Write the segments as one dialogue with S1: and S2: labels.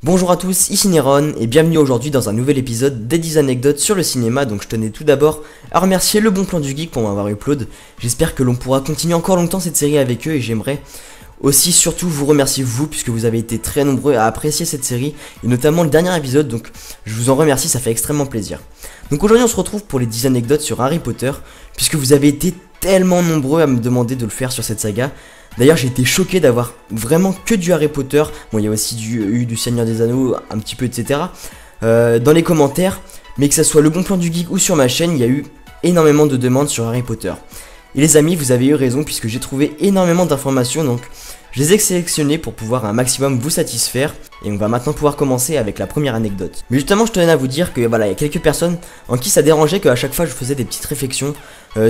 S1: Bonjour à tous, ici Néron et bienvenue aujourd'hui dans un nouvel épisode des 10 anecdotes sur le cinéma. Donc je tenais tout d'abord à remercier le bon plan du geek pour m'avoir upload. J'espère que l'on pourra continuer encore longtemps cette série avec eux et j'aimerais aussi surtout vous remercier vous puisque vous avez été très nombreux à apprécier cette série et notamment le dernier épisode, donc je vous en remercie, ça fait extrêmement plaisir. Donc aujourd'hui on se retrouve pour les 10 anecdotes sur Harry Potter puisque vous avez été tellement nombreux à me demander de le faire sur cette saga. D'ailleurs j'ai été choqué d'avoir vraiment que du Harry Potter, bon il y a aussi du Seigneur des Anneaux un petit peu etc. Dans les commentaires, mais que ça soit le bon plan du geek ou sur ma chaîne, il y a eu énormément de demandes sur Harry Potter. Et les amis, vous avez eu raison puisque j'ai trouvé énormément d'informations, donc je les ai sélectionnées pour pouvoir un maximum vous satisfaire. Et on va maintenant pouvoir commencer avec la première anecdote. Mais justement je tenais à vous dire que voilà, il y a quelques personnes en qui ça dérangeait qu'à chaque fois je faisais des petites réflexions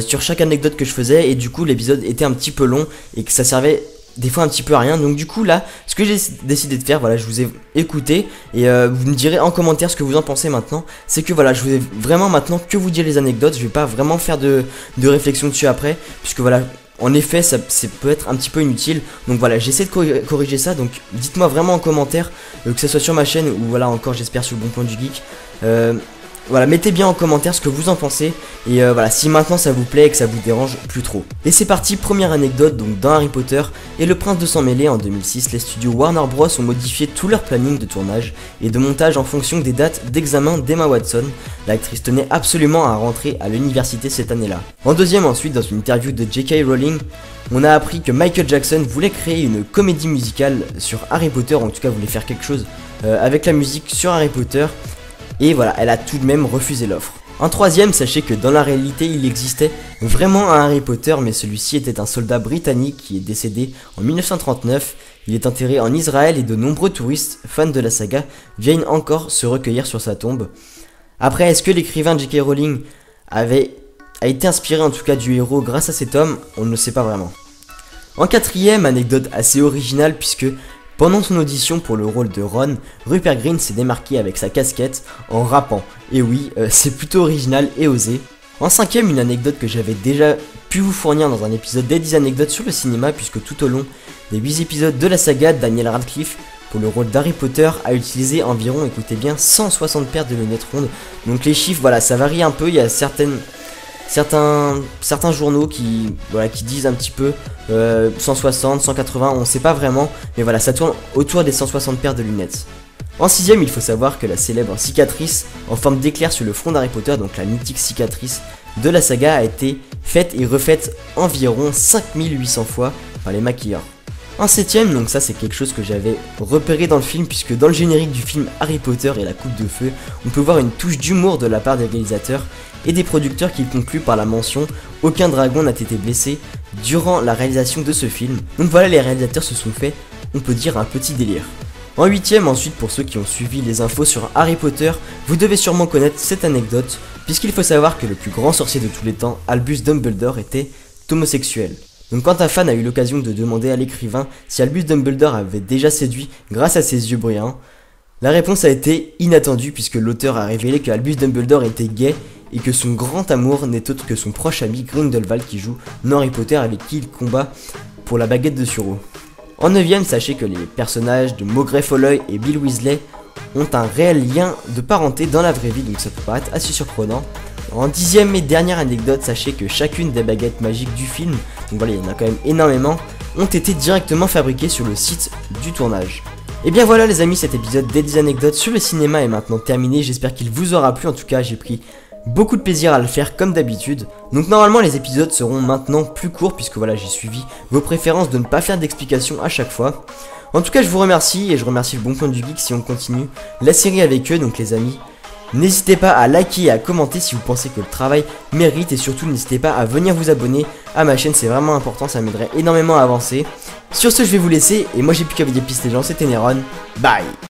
S1: sur chaque anecdote que je faisais. Et du coup l'épisode était un petit peu long et que ça servait des fois un petit peu à rien. Donc du coup là, ce que j'ai décidé de faire, voilà, je vous ai écouté et vous me direz en commentaire ce que vous en pensez maintenant. C'est que voilà, je vais vraiment maintenant que vous dire les anecdotes. Je vais pas vraiment faire de réflexion dessus après, puisque voilà, en effet ça peut être un petit peu inutile. Donc voilà, j'essaie de corriger ça. Donc dites-moi vraiment en commentaire, que ce soit sur ma chaîne ou voilà encore j'espère sur le bon plan du geek. Voilà, mettez bien en commentaire ce que vous en pensez. Et voilà, si maintenant ça vous plaît et que ça vous dérange plus trop. Et c'est parti, première anecdote. Donc dans Harry Potter et le Prince de Sang Mêlé en 2006, les studios Warner Bros ont modifié tout leur planning de tournage et de montage en fonction des dates d'examen d'Emma Watson. L'actrice tenait absolument à rentrer à l'université cette année-là. En deuxième ensuite, dans une interview de J.K. Rowling, on a appris que Michael Jackson voulait créer une comédie musicale sur Harry Potter, en tout cas voulait faire quelque chose avec la musique sur Harry Potter. Et voilà, elle a tout de même refusé l'offre. En troisième, sachez que dans la réalité, il existait vraiment un Harry Potter, mais celui-ci était un soldat britannique qui est décédé en 1939. Il est enterré en Israël et de nombreux touristes, fans de la saga, viennent encore se recueillir sur sa tombe. Après, est-ce que l'écrivain J.K. Rowling a été inspiré en tout cas du héros grâce à cet homme? On ne le sait pas vraiment. En quatrième, anecdote assez originale puisque pendant son audition pour le rôle de Ron, Rupert Grint s'est démarqué avec sa casquette en rappant. Et oui, c'est plutôt original et osé. En cinquième, une anecdote que j'avais déjà pu vous fournir dans un épisode des 10 anecdotes sur le cinéma, puisque tout au long des 8 épisodes de la saga, Daniel Radcliffe, pour le rôle d'Harry Potter, a utilisé environ, écoutez bien, 160 paires de lunettes rondes. Donc les chiffres, voilà, ça varie un peu, il y a certains journaux qui disent un petit peu 160, 180, on sait pas vraiment, mais voilà, ça tourne autour des 160 paires de lunettes. En sixième, il faut savoir que la célèbre cicatrice en forme d'éclair sur le front d'Harry Potter, donc la mythique cicatrice de la saga, a été faite et refaite environ 5800 fois par les maquilleurs. En septième, donc ça c'est quelque chose que j'avais repéré dans le film, puisque dans le générique du film Harry Potter et la coupe de feu, on peut voir une touche d'humour de la part des réalisateurs et des producteurs qui concluent par la mention « Aucun dragon n'a été blessé » durant la réalisation de ce film. Donc voilà, les réalisateurs se sont fait, on peut dire, un petit délire. En huitième, ensuite, pour ceux qui ont suivi les infos sur Harry Potter, vous devez sûrement connaître cette anecdote, puisqu'il faut savoir que le plus grand sorcier de tous les temps, Albus Dumbledore, était homosexuel. Donc quand un fan a eu l'occasion de demander à l'écrivain si Albus Dumbledore avait déjà séduit grâce à ses yeux brillants, la réponse a été inattendue puisque l'auteur a révélé que Albus Dumbledore était gay et que son grand amour n'est autre que son proche ami Grindelwald qui joue dans Harry Potter, avec qui il combat pour la baguette de Suro. En 9ème, sachez que les personnages de Maugrey Folleuil et Bill Weasley ont un réel lien de parenté dans la vraie vie, donc ça peut paraître assez surprenant. En 10ème et dernière anecdote, sachez que chacune des baguettes magiques du film, donc voilà, il y en a quand même énormément, ont été directement fabriquées sur le site du tournage. Et bien voilà les amis, cet épisode des 10 anecdotes sur le cinéma est maintenant terminé. J'espère qu'il vous aura plu, en tout cas j'ai pris beaucoup de plaisir à le faire comme d'habitude. Donc normalement les épisodes seront maintenant plus courts, puisque voilà, j'ai suivi vos préférences de ne pas faire d'explications à chaque fois. En tout cas je vous remercie et je remercie le bon plan du geek si on continue la série avec eux. Donc les amis, n'hésitez pas à liker et à commenter si vous pensez que le travail mérite, et surtout n'hésitez pas à venir vous abonner à ma chaîne, c'est vraiment important, ça m'aiderait énormément à avancer. Sur ce, je vais vous laisser et moi j'ai plus qu'à vous dire peace les gens, c'était Néron, bye.